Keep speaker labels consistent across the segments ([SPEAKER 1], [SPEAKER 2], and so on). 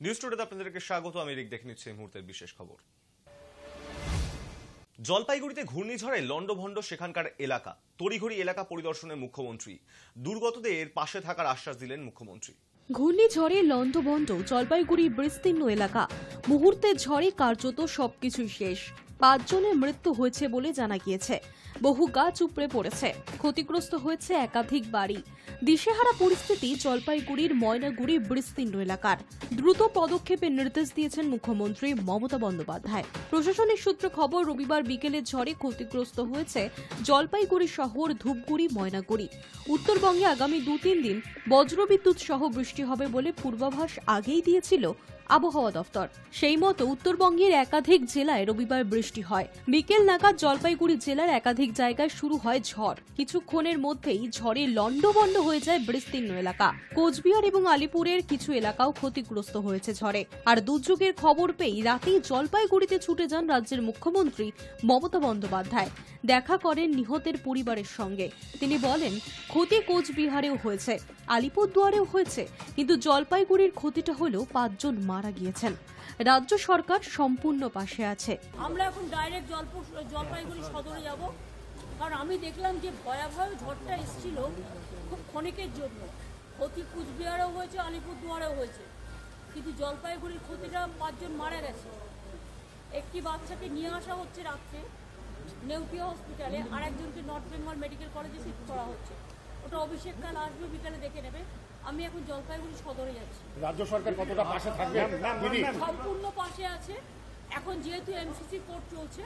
[SPEAKER 1] News টুডেতে আপনাদেরকে স্বাগত। আমি রিক দেখে নিচ্ছি এই মুহূর্তের বিশেষ খবর। জলপাইগুড়িতে ঘূর্ণিঝড়ে লন্ডভন্ড সেখানকার এলাকা, তড়িঘড়ি এলাকা পরিদর্শনে মুখ্যমন্ত্রী। দুর্গতদের পাশে থাকার আশ্বাস দিলেন মুখ্যমন্ত্রী।
[SPEAKER 2] ঘূর্ণিঝড়ে লন্ডভন্ড জলপাইগুড়ি বিস্তীর্ণ এলাকা, মুহূর্তের ঝড়ে কার্যত সবকিছুই শেষ। 5 জনের মৃত্যু হয়েছে বলে জানা গিয়েছে। বহু গাছ উপড়ে পড়েছে, ক্ষতিগ্রস্ত হয়েছে একাধিক বাড়ি। দিশেহারা পরিস্থিতি জলপাইগুড়ির ময়নাগুড়ি বিস্তীর্ণ এলাকার। দ্রুত পদক্ষেপের নির্দেশ দিয়েছেন মুখ্যমন্ত্রী মমতা বন্দ্যোপাধ্যায়। প্রশাসনিক সূত্রে খবর, রবিবার বিকেলের ঝড়ে ক্ষতিগ্রস্ত হয়েছে জলপাইগুড়ি শহর, ধূপগুড়ি, ময়নাগুড়ি। উত্তরবঙ্গে আগামী 2-3 দিন বজ্রবিদ্যুৎ সহ বৃষ্টি হবে বলে পূর্বাভাস আগেই দিয়েছিল আবহাওয়া দফতর। সেই মতো উত্তরবঙ্গের একাধিক জেলায় রবিবার বৃষ্টি হয়। বিকেল নাগাদ জলপাইগুড়ি জেলার একাধিক জায়গায় শুরু হয় ঝড়। কিছুক্ষণের মধ্যেই ঝড়ে লন্ডভন্ড হয়ে যায় বিস্তীর্ণ এলাকা। কোচবিহার এবং আলিপুরের কিছু এলাকাও ক্ষতিগ্রস্ত হয়েছে ঝড়ে। আর দুর্যোগের খবর পেয়ে রাতেই জলপাইগুড়িতে ছুটে যান রাজ্যের মুখ্যমন্ত্রী মমতা বন্দ্যোপাধ্যায়। দেখা করেন নিহতের পরিবারের সঙ্গে। তিনি বলেন, ক্ষতি কোচবিহারেও হয়েছে, আলিপুরদুয়ারেও হয়েছে, কিন্তু জলপাইগুড়ির ক্ষতিটা হলেও 5 জন মারা গিয়েছেন। রাজ্য সরকার সম্পূর্ণ পাশে আছে।
[SPEAKER 3] আমরা এখন ডাইরেক্ট জলপাইগুড়ি সদরে যাব, কারণ আমি দেখলাম যে ভয়াবহ ঝড়টা এসেছিল খুব ক্ষণিকের জন্য। ক্ষতি কুচবিহারেও হয়েছে, আলিপুরদুয়ারেও হয়েছে, কিন্তু জলপাইগুড়ির ক্ষতিটা 5 জন মারা গেছে। একটি বাচ্চাকে নিয়ে আসা হচ্ছে রাত্রে নেউটিয়া হসপিটালে, আর একজনকে নর্থ বেঙ্গল মেডিকেল কলেজে শিফট করা হচ্ছে। ওটা অভিষেক কাল আসবে, বিকালে দেখে নেবে। আমি এখন জলপাইগুড়ি সদরে যাচ্ছি।
[SPEAKER 4] রাজ্য সরকার কতটা পাশে থাকবে?
[SPEAKER 3] সম্পূর্ণ পাশে আছে। এখন যেহেতু এমসিসি কোর্ট চলছে,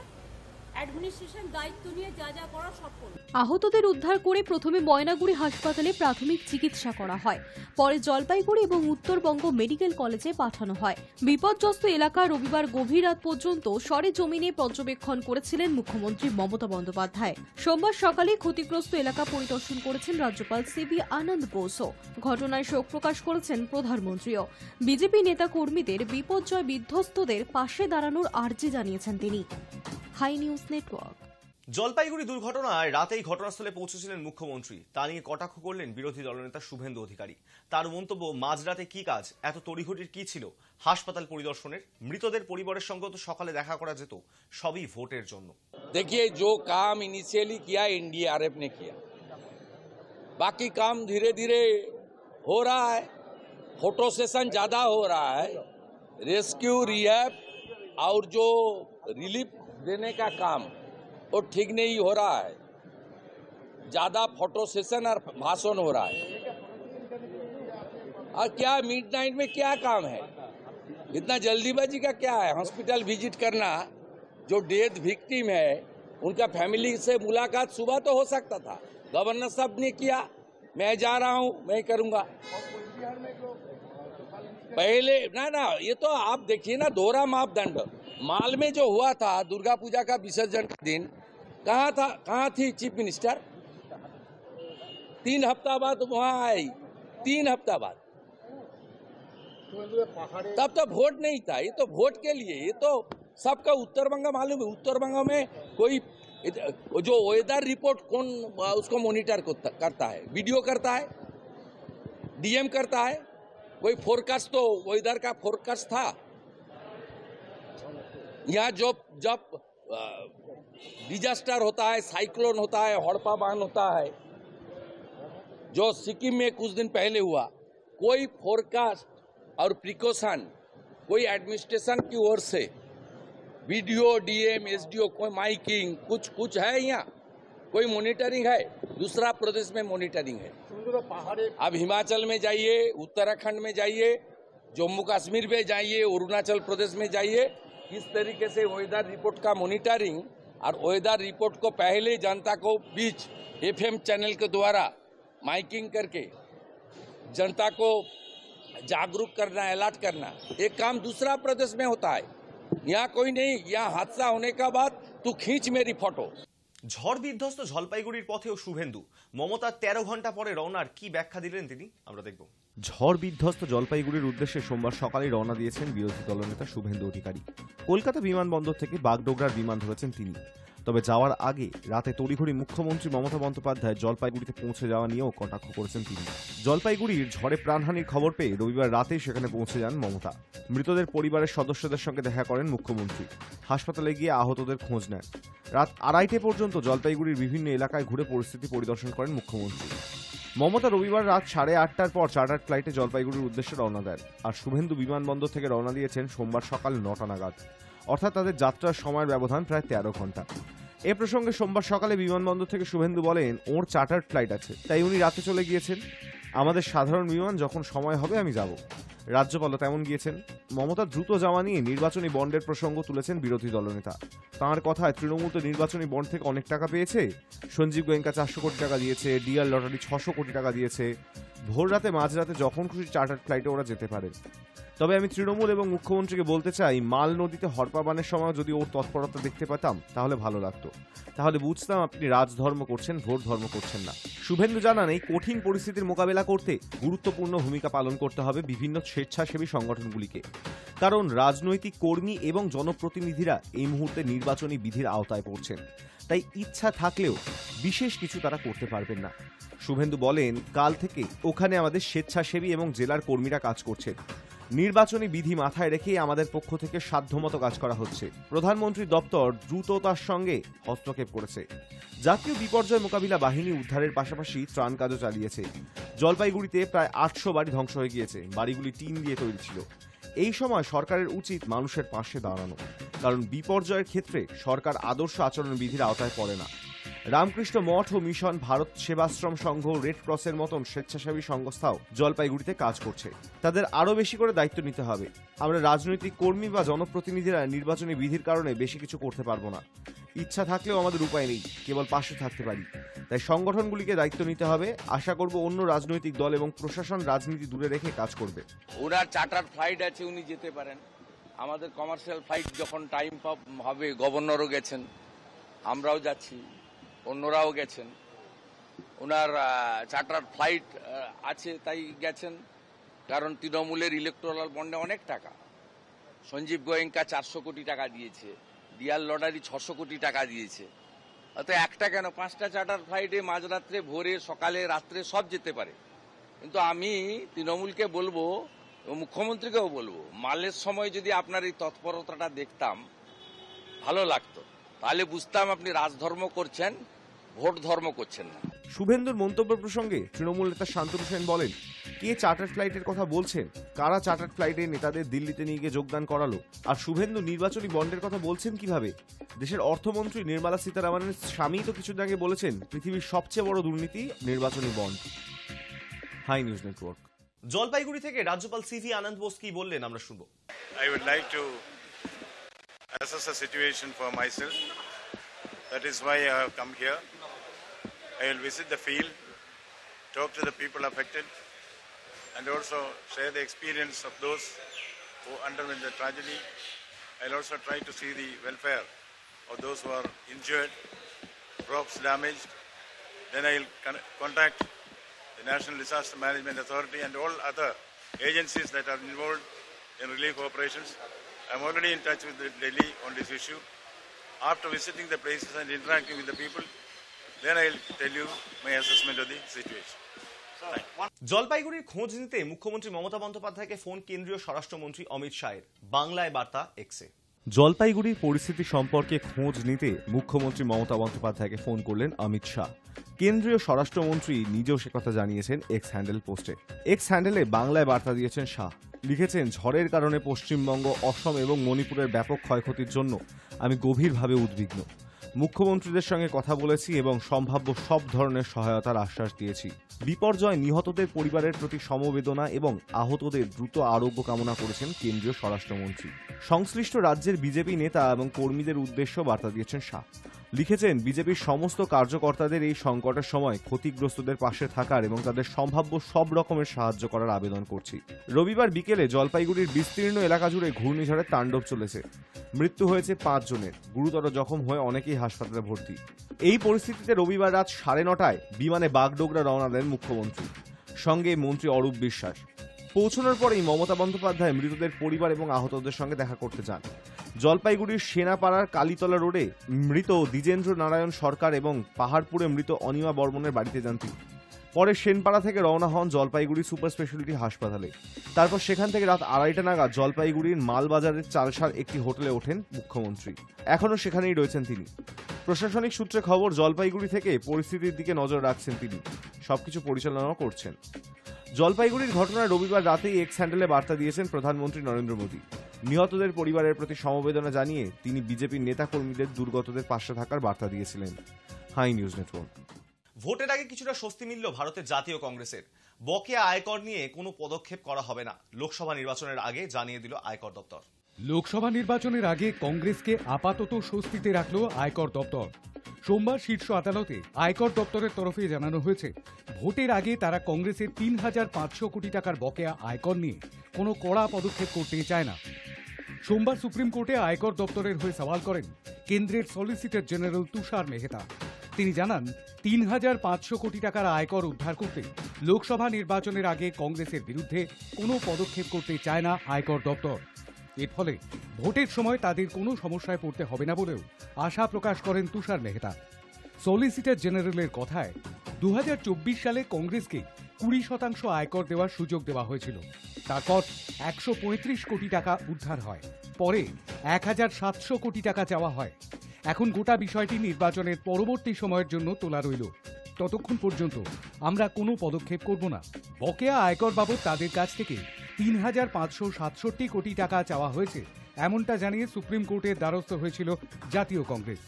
[SPEAKER 3] অ্যাডমিনিস্ট্রেশন দায়িত্ব নিয়ে যা যা করার সব করবে।
[SPEAKER 2] আহতদের উদ্ধার করে প্রথমে ময়নাগুড়ি হাসপাতালে প্রাথমিক চিকিৎসা করা হয়, পরে জলপাইগুড়ি এবং উত্তরবঙ্গ মেডিকেল কলেজে পাঠানো হয়। বিপর্যস্ত এলাকা রবিবার গভীর রাত পর্যন্ত সরেজমিনে পর্যবেক্ষণ করেছিলেন মুখ্যমন্ত্রী মমতা বন্দ্যোপাধ্যায়। সোমবার সকালে ক্ষতিগ্রস্ত এলাকা পরিদর্শন করেছেন রাজ্যপাল সিবি আনন্দ বোসও। ঘটনায় শোক প্রকাশ করেছেন প্রধানমন্ত্রীও। বিজেপি নেতা কর্মীদের বিপর্যয় বিধ্বস্তদের পাশে দাঁড়ানোর আর্জি জানিয়েছেন তিনি। High News Network.
[SPEAKER 1] জলপাইগুড়ি দুর্ঘটনায় রাতেই ঘটনাস্থলে পৌঁছেছিলেন মুখ্যমন্ত্রী। তা নিয়ে কটাক্ষ করলেন বিরোধী দলনেতা শুভেন্দু অধিকারী। তার মন্তব্য, মাঝরাতে কি কাজ, এত তড়িঘড়ির কি ছিল হাসপাতাল পরিদর্শনের? মৃতদের পরিবারের সঙ্গে তো সকালে দেখা করা যেত, সবই ভোটের জন্য।
[SPEAKER 5] देखिए, जो काम इनिशियली किया एनडीआरएफ ने किया, बाकी काम धीरे धीरे हो रहा है। फोटो सेशन ज्यादा हो रहा है, रेस्क्यू, रिहैब और जो रिलीफ देने का काम वो ठीक नहीं हो रहा है। ज्यादा फोटो सेशन और भाषण हो रहा है। और क्या मिडनाइट में क्या काम है? इतना जल्दीबाजी का क्या है? हॉस्पिटल विजिट करना, जो डेथ विक्टिम है उनका फैमिली से मुलाकात सुबह तो हो सकता था, गवर्नर साहब ने किया। मैं जा रहा हूं, मैं करूंगा पहले ना ये तो आप देखिए ना, दोहरा मापदंड। माल में जो हुआ था दुर्गा पूजा का विसर्जन का दिन, कहाँ थी चीफ मिनिस्टर? 3 हफ्ता बाद वहां आई, 3 हफ्ता बाद। तब तो वोट नहीं था, ये तो वोट के लिए। ये तो सबका उत्तरबंग मालूम है। उत्तरबंग में कोई जो वेदर रिपोर्ट कौन उसको मॉनिटर करता है? वीडियो करता है, डीएम करता है। कोई फोरकास्ट तो वेदर का फोरकास्ट था यहाँ। जब डिजास्टर होता है, साइक्लोन होता है, हड़प्पा बांध होता है, जो सिक्किम में कुछ दिन पहले हुआ, कोई फोरकास्ट और प्रिकॉशन कोई एडमिनिस्ट्रेशन की ओर से, वीडियो, डीएम, एसडीओ, कोई माइकिंग कुछ है यहाँ? कोई मॉनिटरिंग है? दूसरा प्रदेश में मॉनिटरिंग है। अब हिमाचल में जाइए, उत्तराखंड में जाइए, जम्मू कश्मीर में जाइए, अरुणाचल प्रदेश में जाइए, किस तरीके से वेदर रिपोर्ट का मॉनिटरिंग और वेदर रिपोर्ट को पहले जनता को बीच एफएम चैनल के द्वारा माइकिंग करके जनता को जागरूक करना, अलर्ट करना, एक काम दूसरा प्रदेश में होता है। यहाँ कोई नहीं। यहाँ हादसा होने का बाद तू खींच मेरी फोटो।
[SPEAKER 1] ঝড় বিধ্বস্ত জলপাইগুড়ির পথেও শুভেন্দু। মমতার 13 ঘন্টা পরে রওনার কি ব্যাখ্যা দিলেন তিনি, আমরা দেখব। ঝড় বিধ্বস্ত জলপাইগুড়ির উদ্দেশ্যে সোমবার সকালে রওনা দিয়েছেন বিরোধী দলনেতা শুভেন্দু অধিকারী। কলকাতা বিমানবন্দর থেকে বাগডোগরার বিমান ধরেছেন তিনি। তবে যাওয়ার আগে রাতে তড়িঘড়ি মুখ্যমন্ত্রী মমতা বন্দ্যোপাধ্যায় জলপাইগুড়িতে পৌঁছে যাওয়া নিয়েও কটাক্ষ করেছেন তিনি। জলপাইগুড়ির ঝড়ে প্রাণহানির খবর পেয়ে রবিবার রাতেই সেখানে পৌঁছে যান মমতা। মৃতদের পরিবারের সদস্যদের সঙ্গে দেখা করেন মুখ্যমন্ত্রী। হাসপাতালে গিয়ে আহতদের খোঁজ নেন। রাত 2:30 পর্যন্ত জলপাইগুড়ির বিভিন্ন এলাকায় ঘুরে পরিস্থিতি পরিদর্শন করেন মুখ্যমন্ত্রী। মমতা রবিবার রাত 8:30টার পর চার্টার ফ্লাইটে জলপাইগুড়ির উদ্দেশ্যে রওনা দেন। আর শুভেন্দু বিমানবন্দর থেকে রওনা দিয়েছেন সোমবার সকাল 9টা নাগাদ। অর্থাৎ তাদের যাত্রার সময়ের ব্যবধান প্রায় 13 ঘন্টা। এ প্রসঙ্গে সোমবার সকালে বিমানবন্দর থেকে শুভেন্দু বলেন ওর চার্টার ফ্লাইট আছে, তাই উনি রাতে চলে গিয়েছেন। আমাদের সাধারণ বিমান যখন সময় হবে আমি যাব। রাজ্যপালও তেমন গিয়েছেন। মমতা দ্রুত যাওয়া নিয়ে নির্বাচনী বন্ডের প্রসঙ্গ তুলেছেন বিরোধী দলনেতা। তাঁর কথায় তৃণমূল তো নির্বাচনী বন্ড থেকে অনেক টাকা পেয়েছে। সঞ্জীব গোয়েঙ্কা 400 কোটি টাকা দিয়েছে, ডিআর লটারি 600 কোটি টাকা দিয়েছে। ভোর রাতে মাঝরাতে যখন খুশি চার্টার ফ্লাইটে ওরা যেতে পারে। তবে আমি তৃণমূল এবং মুখ্যমন্ত্রীকে বলতে চাই, মাল নদীতে হরপা বানের সময় যদি ওর তৎপরতা দেখতে পেতাম তাহলে ভালো লাগতো। তাহলে বুঝতাম আপনি রাজধর্ম করছেন, ভোট ধর্ম করছেন না। শুভেন্দু জানান, এই কঠিন পরিস্থিতির মোকাবেলা করতে গুরুত্বপূর্ণ ভূমিকা পালন করতে হবে বিভিন্ন স্বেচ্ছাসেবী সংগঠনগুলিকে। কারণ রাজনৈতিক কর্মী এবং জনপ্রতিনিধিরা এই মুহূর্তে নির্বাচনী বিধির আওতায় পড়ছেন। তাই ইচ্ছা থাকলেও বিশেষ কিছু তারা করতে পারবেন না। শুভেন্দু বলেন, কাল থেকে ওখানে আমাদের স্বেচ্ছাসেবী এবং জেলার কর্মীরা কাজ করছেন। নির্বাচনী বিধি মাথায় রেখে আমাদের পক্ষ থেকে সাধ্যমতো কাজ করা হচ্ছে। প্রধানমন্ত্রী দপ্তর দ্রুততার সঙ্গে হস্তক্ষেপ করেছে। জাতীয় বিপর্যয় মোকাবিলা বাহিনী উদ্ধারের পাশাপাশি ত্রাণ কাজও চালিয়েছে। জলপাইগুড়িতে প্রায় 800 বাড়ি ধ্বংস হয়ে গিয়েছে। বাড়িগুলি টিন দিয়ে তৈরি ছিল। এই সময় সরকারের উচিত মানুষের পাশে দাঁড়ানো, কারণ বিপর্যয়ের ক্ষেত্রে সরকার আদর্শ আচরণ বিধির আওতায় পড়ে না। রামকৃষ্ণ মঠ ও মিশন, ভারত সেবাশ্রম সংঘ, রেড ক্রসের মতন স্বেচ্ছাসেবী সংস্থাও জলপাইগুড়িতে কাজ করছে। তাদের আরও বেশি করে দায়িত্ব নিতে হবে। আমরা রাজনৈতিক কর্মী বা জনপ্রতিনিধিরা নির্বাচনী বিধির কারণে বেশি কিছু করতে পারবো না। ইচ্ছা থাকলেও আমাদের উপায় নেই, কেবল পাশে থাকতে পারি। তাই সংগঠনগুলিকে দায়িত্ব নিতে হবে। আশা করব অন্য রাজনৈতিক দল এবং প্রশাসন রাজনীতি দূরে রেখে কাজ করবে।
[SPEAKER 5] ওনার চার্টার ফ্লাইট আছে, উনি যেতে পারেন। আমাদের কমার্শিয়াল ফ্লাইট যখন টাইম হবে, গভর্নরও গেছেন, আমরাও যাচ্ছি, অন্যরাও গেছেন। ওনার চার্টার ফ্লাইট আছে তাই গেছেন, কারণ তৃণমূলের ইলেকটোরাল বন্ডে অনেক টাকা। সঞ্জীব গোয়েঙ্কা 400 কোটি টাকা দিয়েছে, ডিআর লটারি 600 কোটি টাকা দিয়েছে। অত একটা কেন, 5টা চার্টার ফ্লাইটে মাঝরাত্রে, ভোরে, সকালে, রাত্রে সব যেতে পারে। কিন্তু আমি তৃণমূলকে বলবো, মুখ্যমন্ত্রীকেও বলবো, মালের সময় যদি আপনার এই তৎপরতাটা দেখতাম ভালো লাগতো। তাহলে বুঝতাম আপনি রাজধর্ম করছেন, ভোট ধর্ম করছেন না।
[SPEAKER 1] শুভেন্দুর মন্তব্য প্রসঙ্গে তৃণমূল নেতা শান্তনু সেন বলেন, কে চার্টার ফ্লাইটের কথা বলছেন? কারা চার্টার ফ্লাইটে নেতাদের দিল্লিতে নিয়ে গিয়ে যোগদান করালো? আর শুভেন্দু নির্বাচনী বন্ডের কথা বলছেন কিভাবে? দেশের অর্থমন্ত্রী নির্মলা সীতারামনের স্বামী তো কিছুদিন আগে বলেছেন পৃথিবীর সবচেয়ে বড় দুর্নীতি নির্বাচনী bond. High News Network. Jalpaiguri থেকে রাজ্যপাল সিভি আনন্দ বোস কি বললেন আমরা শুনবো।
[SPEAKER 6] I would like to assess the situation for myself. That is why I have come here. I will visit the field, talk to the people affected, and also share the experience of those who underwent the tragedy. I'll also try to see the welfare of those who are injured, crops damaged. Then I'll contact the National Disaster Management Authority and all other agencies that are involved in relief operations. I'm already in touch with Delhi on this issue. After visiting the places and interacting with the people, then I'll tell you my assessment of the situation.
[SPEAKER 1] জলপাইগুড়ির খোঁজ নিতে মুখ্যমন্ত্রী মমতা বন্দ্যোপাধ্যায়কে phone কেন্দ্রীয় স্বরাষ্ট্রমন্ত্রী অমিত শাহের। বাংলায় বার্তা এক্সে। জলপাইগুড়ির পরিস্থিতি সম্পর্কে খোঁজ নিতে মুখ্যমন্ত্রী মমতা বন্দ্যোপাধ্যায়কে ফোন করলেন অমিত শাহ। কেন্দ্রীয় স্বরাষ্ট্রমন্ত্রী নিজেও সে কথা জানিয়েছেন এক্স হ্যান্ডেল পোস্টে। এক্স হ্যান্ডেলে বাংলায় বার্তা দিয়েছেন শাহ। লিখেছেন, ঝড়ের কারণে পশ্চিমবঙ্গ, অসম এবং মণিপুরের ব্যাপক ক্ষয়ক্ষতির জন্য আমি গভীরভাবে উদ্বিগ্ন। মুখ্যমন্ত্রীদের সঙ্গে কথা বলেছি এবং সম্ভাব্য সব ধরনের সহায়তার আশ্বাস দিয়েছি। বিপর্যয় নিহতদের পরিবারের প্রতি সমবেদনা এবং আহতদের দ্রুত আরোগ্য কামনা করেছেন কেন্দ্রীয় স্বরাষ্ট্রমন্ত্রী। সংশ্লিষ্ট রাজ্যের বিজেপি নেতা এবং কর্মীদের উদ্দেশ্য বার্তা দিয়েছেন শাহ। লিখেছেন, বিজেপির সমস্ত কার্যকর্তাদের এই সংকটের সময় ক্ষতিগ্রস্তদের পাশে থাকার এবং তাদের সম্ভাব্য সব রকমের সাহায্য করার আবেদন করছি। রবিবার বিকেলে জলপাইগুড়ির বিস্তীর্ণ এলাকা জুড়ে ঘূর্ণিঝড়ের তাণ্ডব চলেছে। মৃত্যু হয়েছে 5 জনের, গুরুতর জখম হয়ে অনেকেই হাসপাতালে ভর্তি। এই পরিস্থিতিতে রবিবার রাত 9:30টায় বিমানে বাগডোগরা রওনা দেন মুখ্যমন্ত্রী, সঙ্গে মন্ত্রী অরূপ বিশ্বাস। পৌঁছানোর পরেই মমতা বন্দ্যোপাধ্যায় মৃতদের পরিবার এবং আহতদের সঙ্গে দেখা করতে যান। জলপাইগুড়ির সেনাপাড়ার কালীতলা রোডে মৃত দ্বিজেন্দ্র নারায়ণ সরকার এবং পাহাড়পুরে মৃত অনিমা বর্মনের বাড়িতে যান তিনি। পরে সেনপাড়া থেকে রওনা হন জলপাইগুড়ি সুপার স্পেশালিটি হাসপাতালে। তারপর সেখান থেকে রাত 2:30 নাগাদ জলপাইগুড়ির মালবাজারের চালসার একটি হোটেলে ওঠেন মুখ্যমন্ত্রী। এখনও সেখানেই রয়েছেন তিনি। প্রশাসনিক সূত্রে খবর, জলপাইগুড়ি থেকে পরিস্থিতির দিকে নজর রাখছেন তিনি, সবকিছু পরিচালনা করছেন। জলপাইগুড়ির ঘটনায় রবিবার রাতেই এক্স হ্যান্ডেলে বার্তা দিয়েছেন প্রধানমন্ত্রী নরেন্দ্র মোদী। নিহতদের পরিবারের প্রতি সমবেদনা জানিয়ে তিনি বিজেপির নেতা কর্মীদের দুর্গতদের পাশে থাকার বার্তা দিয়েছিলেন। High News Network. ভোটের আগে কিছুটা স্বস্তি মিলল ভারতের জাতীয় কংগ্রেসের। বকেয়া আয়কর নিয়ে কোনো পদক্ষেপ করা হবে না, লোকসভা নির্বাচনের আগে জানিয়ে দিল আয়কর দপ্তর।
[SPEAKER 7] লোকসভা নির্বাচনের আগে কংগ্রেসকে আপাতত স্বস্তিতে রাখল আয়কর দপ্তর। সোমবার শীর্ষ আদালতে আয়কর দপ্তরের তরফে জানানো হয়েছে, ভোটের আগে তারা কংগ্রেসের 3,500 কোটি টাকার বকেয়া আয়কর নিয়ে কোনো কড়া পদক্ষেপ করতে চায় না। সোমবার সুপ্রিম কোর্টে আয়কর দপ্তরের হয়ে সওয়াল করেন কেন্দ্রের সলিসিটর জেনারেল তুষার মেহতা। তিনি জানান, 3,500 কোটি টাকার আয়কর উদ্ধার করতে লোকসভা নির্বাচনের আগে কংগ্রেসের বিরুদ্ধে কোনো পদক্ষেপ করতে চায় না আয়কর দপ্তর। এর ফলে ভোটের সময় তাদের কোনো সমস্যায় পড়তে হবে না বলেও আশা প্রকাশ করেন তুষার মেহতা। সলিসিটর জেনারেলের কথায় 2024 সালে কংগ্রেসকে 20% আয়কর দেওয়ার সুযোগ দেওয়া হয়েছিল। তারপর 135 কোটি টাকা উদ্ধার হয়, পরে 1,700 কোটি টাকা চাওয়া হয়। এখন গোটা বিষয়টি নির্বাচনের পরবর্তী সময়ের জন্য তোলা রইল। ততক্ষণ পর্যন্ত আমরা কোনো পদক্ষেপ করব না। বকেয়া আয়কর বাবদ তাদের কাছ থেকে 3,567 কোটি টাকা চাওয়া হয়েছে, এমনটা জানিয়ে সুপ্রিম কোর্টের দ্বারস্থ হয়েছিল জাতীয় কংগ্রেস।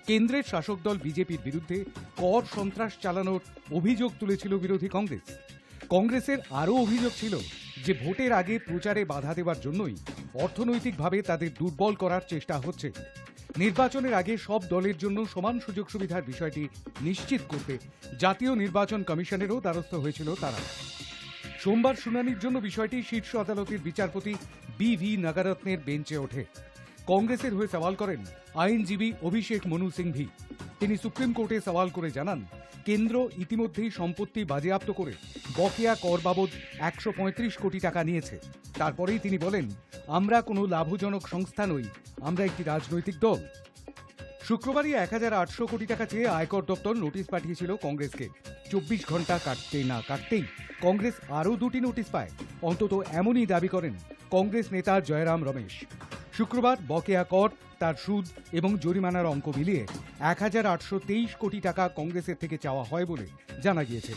[SPEAKER 7] কেন্দ্রের শাসক দল বিজেপির বিরুদ্ধে কর সন্ত্রাস চালানোর অভিযোগ তুলেছিল বিরোধী কংগ্রেস। কংগ্রেসের আরও অভিযোগ ছিল যে ভোটের আগে প্রচারে বাধা দেওয়ার জন্যই অর্থনৈতিকভাবে তাদের দুর্বল করার চেষ্টা হচ্ছে। নির্বাচনের আগে সব দলের জন্য সমান সুযোগ সুবিধার বিষয়টি নিশ্চিত করতে জাতীয় নির্বাচন কমিশনেরও দ্বারস্থ হয়েছিল তারা। সোমবার শুনানির জন্য বিষয়টি শীর্ষ আদালতের বিচারপতি বি.ভি. নাগারত্নের বেঞ্চে ওঠে। কংগ্রেসের হয়ে সওয়াল করেন আইনজীবী অভিষেক মনু সিংভি। তিনি সুপ্রিম কোর্টে সওয়াল করে জানান, কেন্দ্র ইতিমধ্যেই সম্পত্তি বাজেয়াপ্ত করে বকেয়া কর বাবদ 135 কোটি টাকা নিয়েছে। তারপরেই তিনি বলেন, আমরা কোনো লাভজনক সংস্থা নই, আমরা একটি রাজনৈতিক দল। শুক্রবারই 1,800 কোটি টাকা চেয়ে আয়কর দপ্তর নোটিশ পাঠিয়েছিল কংগ্রেসকে। 24 ঘন্টা কাটতে না কাটতেই কংগ্রেস আরও 2টি নোটিশ পায়। অন্তত এমনই দাবি করেন কংগ্রেস নেতা জয়রাম রমেশ। শুক্রবার বকেয়া কর, তার সুদ এবং জরিমানার অঙ্ক মিলিয়ে 1,823 কোটি টাকা কংগ্রেসের থেকে চাওয়া হয় বলে জানা গিয়েছে।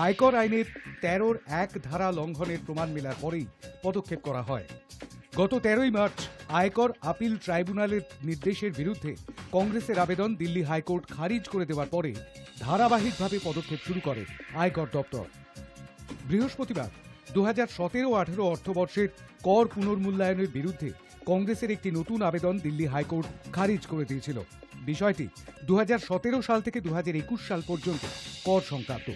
[SPEAKER 7] আয়কর আইনের 13-র 1 ধারা লঙ্ঘনের প্রমাণ মেলার পরেই পদক্ষেপ করা হয়। গত 13ই মার্চ আয়কর আপিল ট্রাইব্যুনালের নির্দেশের বিরুদ্ধে কংগ্রেসের আবেদন দিল্লি হাইকোর্ট খারিজ করে দেওয়ার পরে ধারাবাহিকভাবে পদক্ষেপ শুরু করে আয়কর দপ্তর। বৃহস্পতিবার 2017-18 অর্থবর্ষের কর পুনর্মূল্যায়নের বিরুদ্ধে কংগ্রেসের একটি নতুন আবেদন দিল্লি হাইকোর্ট খারিজ করে দিয়েছিল। বিষয়টি 2017 সাল থেকে 2021 সাল পর্যন্ত কর সংক্রান্ত।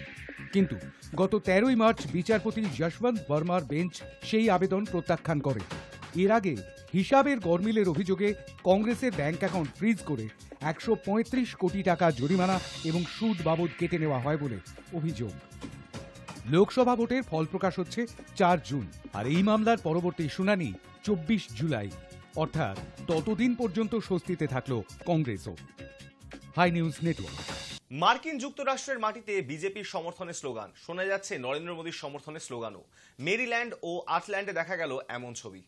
[SPEAKER 7] কিন্তু গত 13ই মার্চ বিচারপতি যশবন্ত বর্মার বেঞ্চ সেই আবেদন প্রত্যাখ্যান করে। এর আগে হিসাবের গরমিলের অভিযোগে কংগ্রেসের ব্যাংক অ্যাকাউন্ট ফ্রিজ করে 135 কোটি টাকা জরিমানা এবং সুদ বাবদ কেটে নেওয়া হয় বলে অভিযোগ। লোকসভা ভোটের ফল প্রকাশ হচ্ছে 4 জুন, আর এই মামলার পরবর্তী শুনানি 24 জুলাই। অর্থাৎ ততদিন পর্যন্ত স্বস্তিতে থাকলো কংগ্রেসও। High News network.
[SPEAKER 1] মার্কিন যুক্তরাষ্ট্রের মাটিতে বিজেপির সমর্থনে স্লোগান শোনা যাচ্ছে, নরেন্দ্র মোদীর সমর্থনে স্লোগানও। মেরিল্যান্ড ও আটল্যান্ডে দেখা গেল এমন ছবি।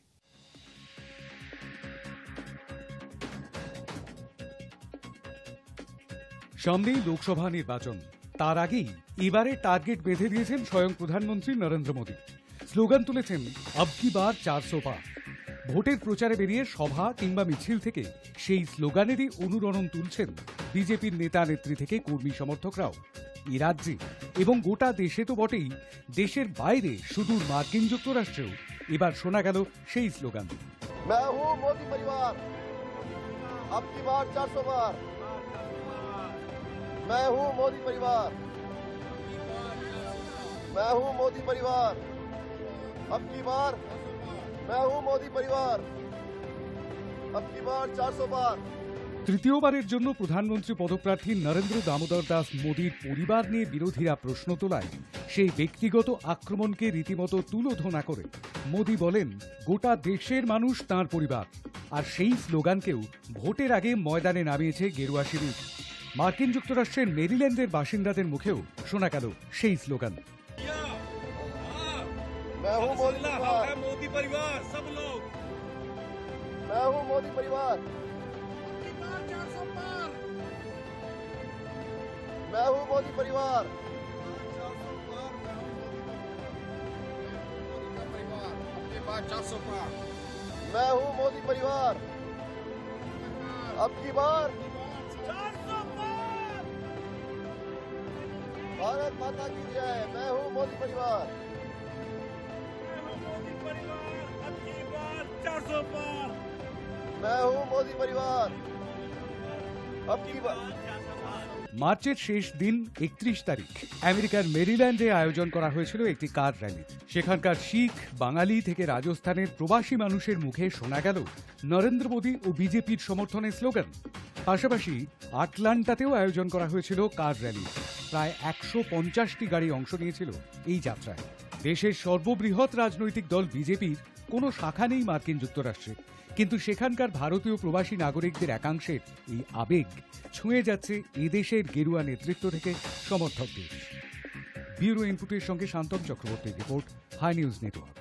[SPEAKER 7] সামনেই লোকসভা নির্বাচন, তার আগেই এবারে টার্গেট বেঁধে দিয়েছেন স্বয়ং প্রধানমন্ত্রী নরেন্দ্র মোদী। স্লোগান তুলেছেন, আব কি বার 400 পার। ভোটের প্রচারে বেরিয়ে সভা কিংবা মিছিল থেকে সেই স্লোগানেরই অনুরণন তুলছেন বিজেপির নেতা নেত্রী থেকে কর্মী সমর্থকরাও। এ রাজ্যে এবং গোটা দেশে তো বটেই, দেশের বাইরে সুদূর মার্কিন যুক্তরাষ্ট্রেও এবার শোনা গেল সেই স্লোগান।
[SPEAKER 8] मैं हूं मोदी परिवार, अब की बार 400 बार। मैं हूं मोदी परिवार, मैं हूं मोदी परिवार, अब की बार मैं हूं मोदी परिवार, अब की बार 400 बार।
[SPEAKER 7] তৃতীয়বারের জন্য প্রধানমন্ত্রী পদপ্রার্থী নরেন্দ্র দামোদর দাস মোদীর পরিবার নিয়ে বিরোধীরা প্রশ্ন তোলায় সেই ব্যক্তিগত আক্রমণকে রীতিমতো তুলোধনা করে মোদী বলেন, গোটা দেশের মানুষ তাঁর পরিবার। আর সেই স্লোগানকেও ভোটের আগে ময়দানে নামিয়েছে গেরুয়া শিবির। মার্কিন যুক্তরাষ্ট্রের মেরিল্যান্ডের বাসিন্দাদের মুখেও শোনা গেল সেই স্লোগান।
[SPEAKER 8] मैं हूं मोदी परिवार, सब लोग मैं हूं मोदी परिवार, मैं हूं मोदी परिवार, मैं हूं मोदी परिवार, अब की बार भारत माता की जय। मैं हूं मोदी परिवार, मैं हूं मोदी परिवार, अब की बार।
[SPEAKER 7] মার্চের শেষ দিন 31 তারিখ আমেরিকার মেরিল্যান্ডে আয়োজন করা হয়েছিল একটি কার র্যালি। সেখানকার শিখ, বাঙালি থেকে রাজস্থানের প্রবাসী মানুষের মুখে শোনা গেল নরেন্দ্র মোদী ও বিজেপির সমর্থনে স্লোগান। পাশাপাশি আটলান্টাতেও আয়োজন করা হয়েছিল কার র্যালি। প্রায় 150টি গাড়ি অংশ নিয়েছিল এই যাত্রায়। দেশের সর্ববৃহৎ রাজনৈতিক দল বিজেপির কোনো শাখা নেই মার্কিন যুক্তরাষ্ট্রে, কিন্তু সেখানকার ভারতীয় প্রবাসী নাগরিকদের একাংশের এই আবেগ ছুঁয়ে যাচ্ছে এদেশের গেরুয়া নেতৃত্ব থেকে সমর্থকদের। ব্যুরো ইনপুটের সঙ্গে শান্তম চক্রবর্তীর রিপোর্ট, হাই নিউজ নেটওয়ার্ক।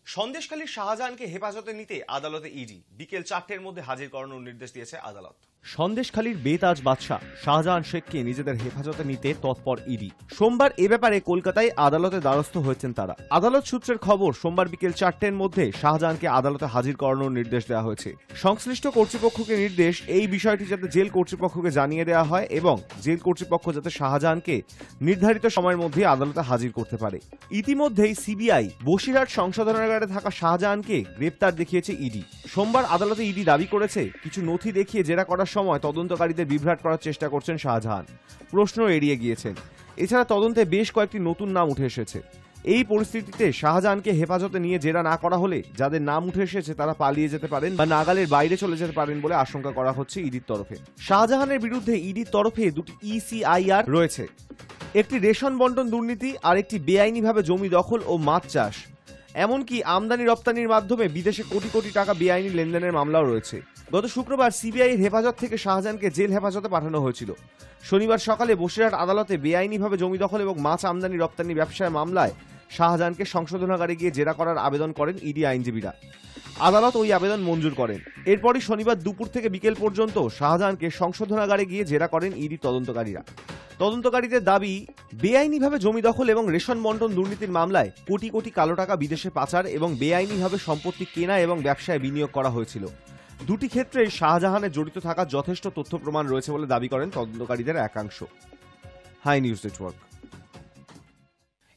[SPEAKER 1] সন্দেশখালীর শাহজাহানকে হেফাজতে নিতে আদালতে ইডি বিকেল 4টের মধ্যে হাজির করানোর নির্দেশ দিয়েছে আদালত। সন্দেশখালীর বেতাজ বাদশা শাহজাহান শেখকে নিজেদের হেফাজতে নিতে তৎপর ইডি। সোমবার এ ব্যাপারে কলকাতায় আদালতে দ্বারস্থ হয়েছেন তারা। আদালত সূত্রের খবর, সোমবার বিকেল 4টের মধ্যে শাহজাহানকে আদালতে হাজির করানোর নির্দেশ দেওয়া হয়েছে। সংশ্লিষ্ট কর্তৃপক্ষকে নির্দেশ, এই বিষয়টি যাতে জেল কর্তৃপক্ষকে জানিয়ে দেওয়া হয় এবং জেল কর্তৃপক্ষ যাতে শাহজাহানকে নির্ধারিত সময়ের মধ্যে আদালতে হাজির করতে পারে। ইতিমধ্যেই সিবিআই বসিরহাট সংশোধনাগারে থাকা শাহজাহানকে গ্রেপ্তার দেখিয়েছে ইডি। সোমবার আদালতে ইডি দাবি করেছে, কিছু নথি দেখিয়ে জেরা করার সময় তদন্তকারীদের বিভ্রাট করার চেষ্টা করছেন শাহজাহান, প্রশ্ন এড়িয়ে গিয়েছেন। এছাড়া তদন্তে বেশ কয়েকটি নতুন নাম উঠে এসেছে। এই পরিস্থিতিতে শাহজাহানকে হেফাজতে নিয়ে জেরা না করা হলে যাদের নাম উঠে এসেছে তারা পালিয়ে যেতে পারেন বা নাগালের বাইরে চলে যেতে পারেন বলে আশঙ্কা করা হচ্ছে ইডির তরফে। শাহজাহানের বিরুদ্ধে ইডির তরফে দুটি ইসিআইআর রয়েছে, একটি রেশন বন্টন দুর্নীতি আর একটি বেআইনিভাবে জমি দখল ও মাছ চাষ। এমনকি আমদানি রপ্তানির মাধ্যমে বিদেশে কোটি কোটি টাকা বেআইনি লেনদেনের মামলাও রয়েছে। গত শুক্রবার সিবিআইয়ের হেফাজত থেকে শাহজাহানকে জেল হেফাজতে পাঠানো হয়েছিল। শনিবার সকালে বসিরহাট আদালতে বেআইনিভাবে জমি দখল এবং মাছ আমদানি রপ্তানি ব্যবসায় মামলায় শাহজাহানকে সংশোধনাগারে গিয়ে জেরা করার আবেদন করেন ইডি আইনজীবীরা। আদালত ওই আবেদন মঞ্জুর করেন। এরপরই শনিবার দুপুর থেকে বিকেল পর্যন্ত শাহজাহানকে সংশোধনাগারে গিয়ে জেরা করেন ইডি তদন্তকারীরা। তদন্তকারীদের দাবি, বেআইনিভাবে জমি দখল এবং রেশন বন্টন দুর্নীতির মামলায় কোটি কোটি কালো টাকা বিদেশে পাচার এবং বেআইনিভাবে সম্পত্তি কেনা এবং ব্যবসায় বিনিয়োগ করা হয়েছিল। দুটি ক্ষেত্রে শাহজাহানের জড়িত থাকার যথেষ্ট তথ্য প্রমাণ রয়েছে বলে দাবি করেন তদন্তকারীদের একাংশ। High News network.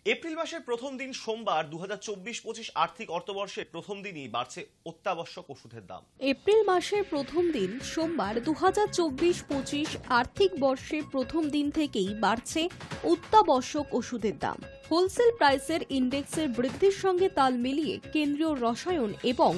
[SPEAKER 1] এপ্রিল মাসের প্রথম দিন সোমবার 2024-25 আর্থিক অর্থবর্ষের প্রথম দিনই বাড়ছে অত্যাবশ্যক ওষুধের দাম।
[SPEAKER 2] এপ্রিল মাসের প্রথম দিন সোমবার 2024-25 আর্থিক বর্ষের প্রথম দিন থেকেই বাড়ছে অত্যাবশ্যক ওষুধের দাম। হোলসেল প্রাইসের ইন্ডেক্সের বৃদ্ধির সঙ্গে তাল মিলিয়ে কেন্দ্রীয় রসায়ন এবং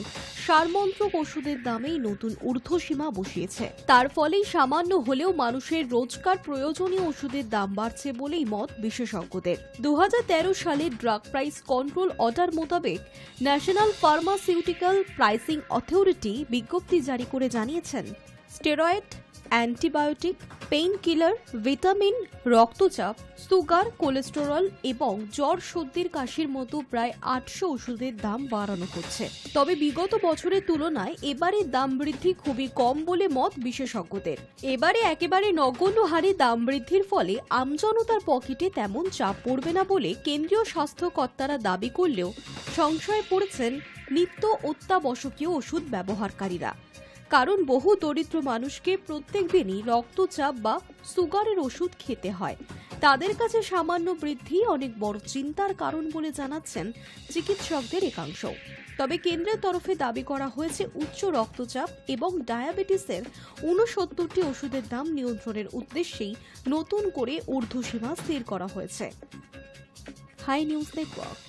[SPEAKER 2] সারমন্ত্রক ওষুধের দামেই নতুন ঊর্ধ্বসীমা বসিয়েছে। তার ফলেই সামান্য হলেও মানুষের রোজকার প্রয়োজনীয় ওষুধের দাম বাড়ছে বলেই মত বিশেষজ্ঞদের। 2013 সালের ড্রাগ প্রাইস কন্ট্রোল অর্ডার মোতাবেক ন্যাশনাল ফার্মাসিউটিক্যাল প্রাইসিং অথরিটি বিজ্ঞপ্তি জারি করে জানিয়েছেন, steroid, antibiotic, pain killer, vitamin, রক্তচাপ, সুগার, কোলেস্টেরল এবং জ্বর, সর্দির কাশির মতো প্রায় 800 ওষুধের দাম বাড়ানো হচ্ছে। তবে বিগত বছরের তুলনায় এবারে দাম বৃদ্ধি খুবই কম বলে মত বিশেষজ্ঞদের। এবারে একেবারে নগণ্য হারে দাম বৃদ্ধির ফলে আমজনতার পকেটে তেমন চাপ পড়বে না বলে কেন্দ্রীয় স্বাস্থ্য কর্তারা দাবি করলেও সংশয়ে পড়েছেন নিত্য অত্যাবশ্যকীয় ওষুধ ব্যবহারকারীরা। কারণ বহু দরিদ্র মানুষকে প্রত্যেক দিনই রক্তচাপ বা সুগারের ওষুধ খেতে হয়। তাদের কাছে সামান্য বৃদ্ধি অনেক বড় চিন্তার কারণ বলে জানাচ্ছেন চিকিৎসকদের একাংশ। তবে কেন্দ্রের তরফে দাবি করা হয়েছে উচ্চ রক্তচাপ এবং ডায়াবেটিসের 69টি ওষুধের দাম নিয়ন্ত্রণের উদ্দেশ্যেই নতুন করে ঊর্ধ্বসীমা স্থির করা হয়েছে। High News network.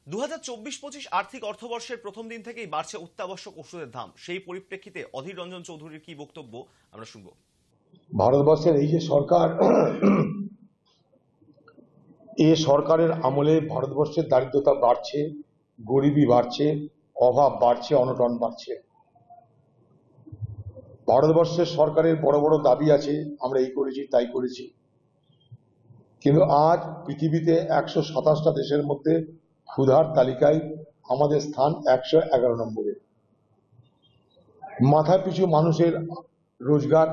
[SPEAKER 1] 2024-25 আর্থিক অর্থবর্ষের প্রথম দিন থেকেই বাড়ছে অত্যাবশ্যক ওষুধের দাম। সেই পরিপ্রেক্ষিতে অধীর রঞ্জন চৌধুরীর কি বক্তব্য আমরা শুনবো।
[SPEAKER 9] ভারতবর্ষের এই যে সরকার, এই সরকারের আমলে ভারতবর্ষের দারিদ্রতা বাড়ছে, গরিবি বাড়ছে, অভাব বাড়ছে, অনটন বাড়ছে। ভারতবর্ষের সরকারের বড় বড় দাবি আছে, আমরা এই করেছি তাই করেছি, কিন্তু আজ পৃথিবীতে 127টা দেশের মধ্যে ক্ষুধার তালিকায় আমাদের স্থান 111 নম্বরে। মাথা পিছু মানুষের রোজগার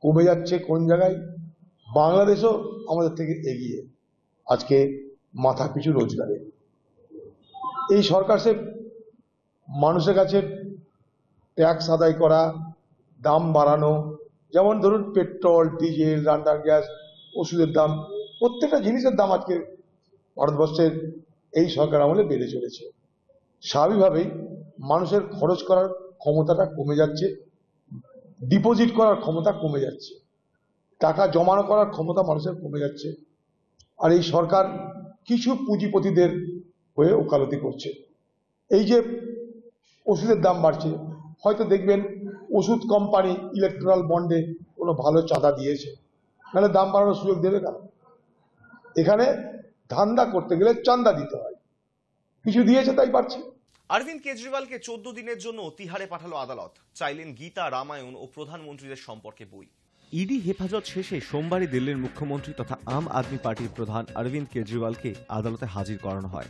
[SPEAKER 9] কমে যাচ্ছে কোন জায়গায়, বাংলাদেশও আমাদের থেকে এগিয়ে আজকে মাথা পিছু রোজগারে। এই সরকার সে মানুষের কাছে ট্যাক্স আদায় করা, দাম বাড়ানো, যেমন ধরুন পেট্রোল, ডিজেল, রান্নার গ্যাস, ওষুধের দাম, প্রত্যেকটা জিনিসের দাম আজকে ভারতবর্ষের এই সরকার আমলে বেড়ে চলেছে। স্বাভাবিকভাবেই মানুষের খরচ করার ক্ষমতাটা কমে যাচ্ছে, ডিপোজিট করার ক্ষমতা কমে যাচ্ছে, টাকা জমানো করার ক্ষমতা মানুষের কমে যাচ্ছে। আর এই সরকার কিছু পুঁজিপতিদের হয়ে ওকালতি করছে। এই যে ওষুধের দাম বাড়ছে, হয়তো দেখবেন ওষুধ কোম্পানি ইলেকট্রাল বন্ডে কোনো ভালো চাঁদা দিয়েছে, নাহলে দাম বাড়ানোর সুযোগ দেবে না। এখানে ধান্দা করতে গেলে চাঁদা দিতে হয়, কিছু দিয়েছে তাই বাড়ছে।
[SPEAKER 1] অরবিন্দ কেজরিওয়ালকে 14 দিনের জন্য তিহারে পাঠালো আদালত। চাইলেন গীতা, রামায়ণ ও প্রধানমন্ত্রীদের সম্পর্কে বই। ইডি হেফাজত শেষে সোমবারই দিল্লির মুখ্যমন্ত্রী তথা আম আদমি পার্টির প্রধান অরবিন্দ কেজরিওয়ালকে আদালতে হাজির করানো হয়।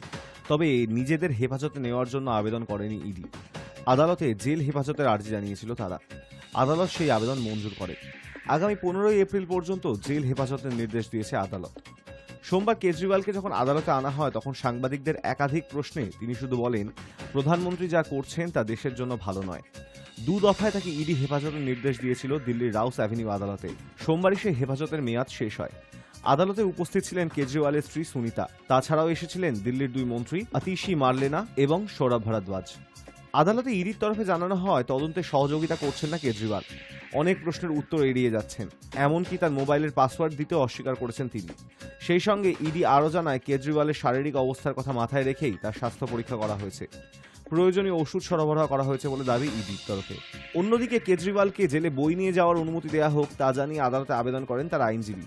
[SPEAKER 1] তবে নিজেদের হেফাজতে নেওয়ার জন্য আবেদন করেনি ইডি। আদালতে জেল হেফাজতের আর্জি জানিয়েছিল তারা। আদালত সেই আবেদন মঞ্জুর করে। আগামী 15 এপ্রিল পর্যন্ত জেল হেফাজতের নির্দেশ দিয়েছে আদালত। সোমবার কেজরিওয়ালকে যখন আদালতে আনা হয় তখন সাংবাদিকদের একাধিক প্রশ্নে তিনি শুধু বলেন, প্রধানমন্ত্রী যা করছেন তা দেশের জন্য ভালো নয়। 2 দফায় তাকে ইডি হেফাজতের নির্দেশ দিয়েছিল দিল্লির রাউস অ্যাভিনিউ আদালতে। সোমবারই সেই হেফাজতের মেয়াদ শেষ হয়। আদালতে উপস্থিত ছিলেন কেজরিওয়ালের স্ত্রী সুনিতা। তাছাড়াও এসেছিলেন দিল্লির 2 মন্ত্রী আতিশি মার্লেনা এবং সৌরভ ভারদ্বাজ। আদালতে ইডির তরফে জানানো হয় তদন্তে সহযোগিতা করছেন না কেজরিওয়াল, অনেক প্রশ্নের উত্তর এড়িয়ে যাচ্ছেন, এমনকি তার মোবাইলের পাসওয়ার্ড দিতে অস্বীকার করেছেন তিনি। সেই সঙ্গে ইডি আরও জানায় কেজরিওয়ালের শারীরিক অবস্থার কথা মাথায় রেখেই তার স্বাস্থ্য পরীক্ষা করা হয়েছে, প্রয়োজনীয় ওষুধ সরবরাহ করা হয়েছে বলে দাবি ইডির তরফে। অন্যদিকে কেজরিওয়ালকে জেলে বই নিয়ে যাওয়ার অনুমতি দেওয়া হোক তা জানিয়ে আদালতে আবেদন করেন তার আইনজীবী।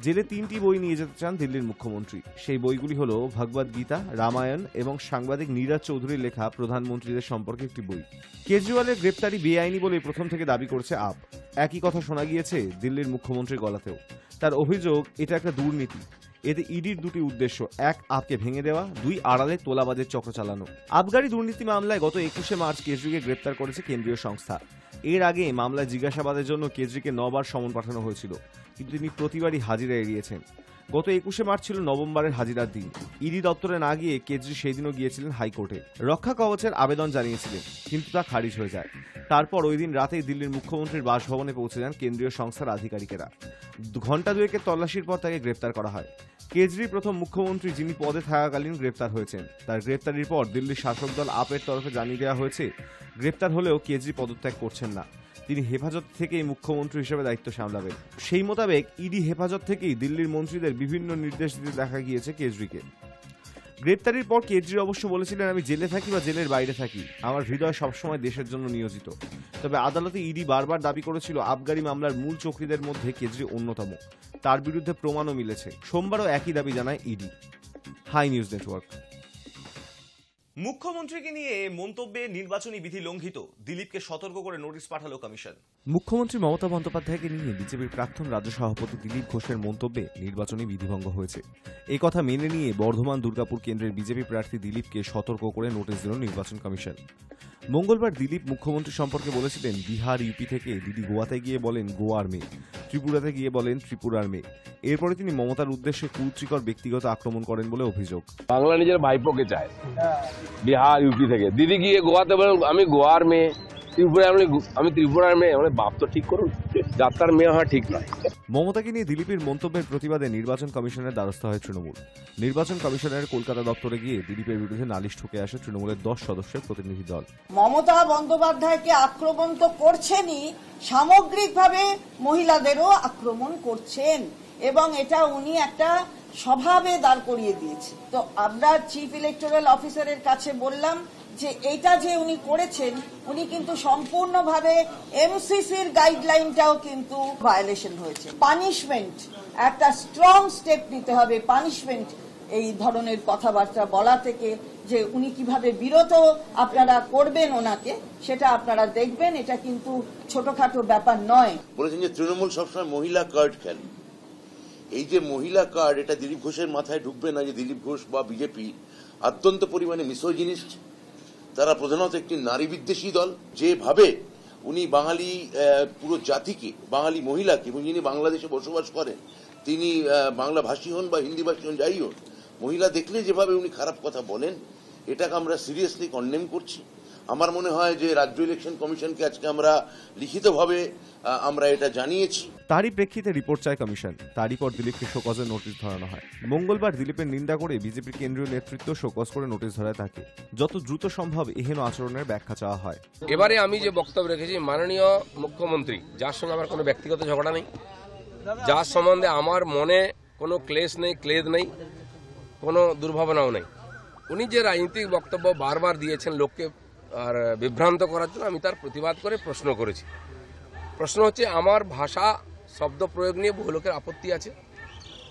[SPEAKER 1] জেলে 3টি বই নিয়ে যেতে চান দিল্লির মুখ্যমন্ত্রী। সেই বইগুলি হল ভগবদ গীতা, রামায়ণ এবং সাংবাদিক নীরজ চৌধুরীর লেখা প্রধানমন্ত্রীদের সম্পর্কে একটি বই। কেজরিওয়ালের গ্রেপ্তারি বেআইনি বলে প্রথম থেকে দাবি করছে আপ। একই কথা শোনা গিয়েছে দিল্লির মুখ্যমন্ত্রীর গলাতেও। তার অভিযোগ এটা একটা দুর্নীতি। এতে ইডির 2টি উদ্দেশ্য, 1 আপকে ভেঙে দেওয়া, 2 আড়ালে তোলাবাজের চক্র চালানো। আবগারি দুর্নীতি মামলায় গত 21শে মার্চ কেজরিকে গ্রেপ্তার করেছে কেন্দ্রীয় সংস্থা। এর আগে মামলায় জিজ্ঞাসাবাদের জন্য কেজরিকে 9 বার সমন পাঠানো হয়েছিল, কিন্তু তিনি প্রতিবারই হাজিরা এড়িয়েছেন। গত 21শে মার্চ ছিল নবমবারের হাজিরার দিন। ইডি দপ্তরে না গিয়ে কেজরি সেই দিনও গিয়েছিলেন হাইকোর্টে। রক্ষা কবচের আবেদন জানিয়েছিলেন, কিন্তু তা খারিজ হয়ে যায়। তারপর ওই দিন রাতেই দিল্লির মুখ্যমন্ত্রীর বাসভবনে পৌঁছে যান কেন্দ্রীয় সংস্থার আধিকারিকেরা। ঘণ্টা 2 তল্লাশির পর তাকে গ্রেপ্তার করা হয়। কেজরি প্রথম মুখ্যমন্ত্রী যিনি পদে থাকাকালীন গ্রেপ্তার হয়েছেন। তার গ্রেপ্তারির পর দিল্লির শাসক দল আপের তরফে জানিয়ে দেওয়া হয়েছে, গ্রেপ্তার হলেও কেজরি পদত্যাগ করছেন না, তিনি হেফাজত থেকেই মুখ্যমন্ত্রী হিসেবে দায়িত্ব সামলাবেন। সেই মোতাবেক ইডি হেফাজত থেকেই দিল্লির মন্ত্রীদের বিভিন্ন নির্দেশ দিতে দেখা গিয়েছে কেজরিকে। গ্রেপ্তারির পর কেজরি অবশ্য বলেছিলেন, আমি জেলে থাকি বা জেলের বাইরে থাকি, আমার হৃদয় সবসময় দেশের জন্য নিয়োজিত। তবে আদালতে ইডি বারবার দাবি করেছিল আবগারি মামলার মূল চক্রীদের মধ্যে কেজরি অন্যতম। তার বিরুদ্ধে প্রমাণও মিলেছে। সোমবারও একই দাবি জানায় ইডি। High News network. মুখ্যমন্ত্রীকে নিয়ে মন্তব্যে নির্বাচনী বিধি লঙ্ঘিত, দিলীপকে সতর্ক করে নোটিশ পাঠালো কমিশন। মুখ্যমন্ত্রী মমতা বন্দ্যোপাধ্যায়কে নিয়ে বিজেপির প্রাক্তন রাজ্য সভাপতি দিলীপ ঘোষের মন্তব্যে নির্বাচনী বিধিভঙ্গ হয়েছে। এই কথা মেনে নিয়ে বর্ধমান দুর্গাপুর কেন্দ্রের বিজেপি প্রার্থী দিলীপকে সতর্ক করে নোটিশ দিল নির্বাচন কমিশন। মঙ্গলবার দিলীপ মুখ্যমন্ত্রী সম্পর্কে বলেছিলেন, বিহার ইউপি থেকে দিদি গোয়াতে গিয়ে বলেন গোয়ার মেয়ে, ত্রিপুরাতে গিয়ে বলেন ত্রিপুরার মেয়ে। এরপরে তিনি মমতার উদ্দেশ্যে কুরুচিকর ব্যক্তিগত আক্রমণ করেন বলে অভিযোগ।
[SPEAKER 5] বাংলা নিজের ভাইপোকে চায়, বিহার ইউপি থেকে দিদি গিয়ে গোয়াতে বলেন আমি গোয়ার মেয়ে, ত্রিপুরা আমি ত্রিপুরার মেয়ে, মানে বাপ তো ঠিক করুন, যাত্রার মেয়ে হওয়া ঠিক নয়।
[SPEAKER 1] মমতাকে নিয়ে দিলীপের মন্তব্যের প্রতিবাদে নির্বাচন কমিশনের দ্বারস্থ হয় তৃণমূল। নির্বাচন কমিশনের কলকাতা দপ্তরে গিয়ে দিলীপের বিরুদ্ধে নালিশ ঠুকে আসে তৃণমূলের 10 সদস্যের প্রতিনিধি দল।
[SPEAKER 10] মমতা বন্দ্যোপাধ্যায়কে আক্রমণ তো করছেনই, সামগ্রিকভাবে মহিলাদেরও আক্রমণ করছেন, এবং এটা উনি একটা স্বভাবে দাঁড় করিয়ে দিয়েছে। তো আমরা চিফ ইলেকটোরাল অফিসারের কাছে বললাম যে এটা যে উনি করেছেন, উনি কিন্তু সম্পূর্ণভাবে এমসিসির গাইডলাইনটাও কিন্তু ভায়োলেশন হয়েছে। পানিশমেন্ট, একটা স্ট্রং স্টেপ নিতে হবে পানিশমেন্ট এই ধরনের কথাবার্তা বলা থেকে, যে উনি কিভাবে বিরত আপনারা করবেন ওনাকে, সেটা আপনারা দেখবেন। এটা কিন্তু ছোটখাটো ব্যাপার নয়।
[SPEAKER 11] বলেছেন যে তৃণমূল সবসময় মহিলা কার্ড খেলে। এই যে মহিলা কার্ড, এটা দিলীপ ঘোষের মাথায় ঢুকবে না যে দিলীপ ঘোষ বা বিজেপি অত্যন্ত পরিমাণে মিসোজিনিস্ট। তারা প্রধানত একটি নারী বিদ্বেষী দল। যেভাবে উনি বাঙালি পুরো জাতিকে, বাঙালি মহিলাকে, এবং যিনি বাংলাদেশে বসবাস করেন, তিনি বাংলা ভাষী হন বা হিন্দি ভাষী হন, যাই হোক, মহিলা দেখলে যেভাবে উনি খারাপ কথা বলেন, এটাকে আমরা সিরিয়াসলি কন্ডেম করছি। আমার মনে হয় যে রাজ্য ইলেকশন কমিশনকে আজকে আমরা লিখিতভাবে আমরা এটা জানিয়েছি।
[SPEAKER 1] তারই প্রেক্ষিতে রিপোর্ট চায় কমিশন। তারই পর দিলীপকে শোকজের নোটিশ ধরানো হয়। মঙ্গলবার দিলীপের নিন্দা করে বিজেপির কেন্দ্রীয় নেতৃত্ব শোকজ করে নোটিশ ধরায় তাকে। যত দ্রুত সম্ভব এহেন আচরণের ব্যাখ্যা চাওয়া হয়।
[SPEAKER 5] এবারে আমি যে বক্তব্য রেখেছি, মাননীয় মুখ্যমন্ত্রী, যার সঙ্গে আমার কোনো ব্যক্তিগত ঝগড়া নেই, যার সম্বন্ধে আমার মনে কোনো ক্লেশ নেই, ক্লেদ নেই, কোনো দুর্ভাবনাও নেই, উনি যে রাজনৈতিক বক্তব্য বারবার দিয়েছেন লোককে আর বিভ্রান্ত করার জন্য, আমি তার প্রতিবাদ করে প্রশ্ন করেছি। প্রশ্ন হচ্ছে, আমার ভাষা শব্দ প্রয়োগ নিয়ে বহু লোকের আপত্তি আছে,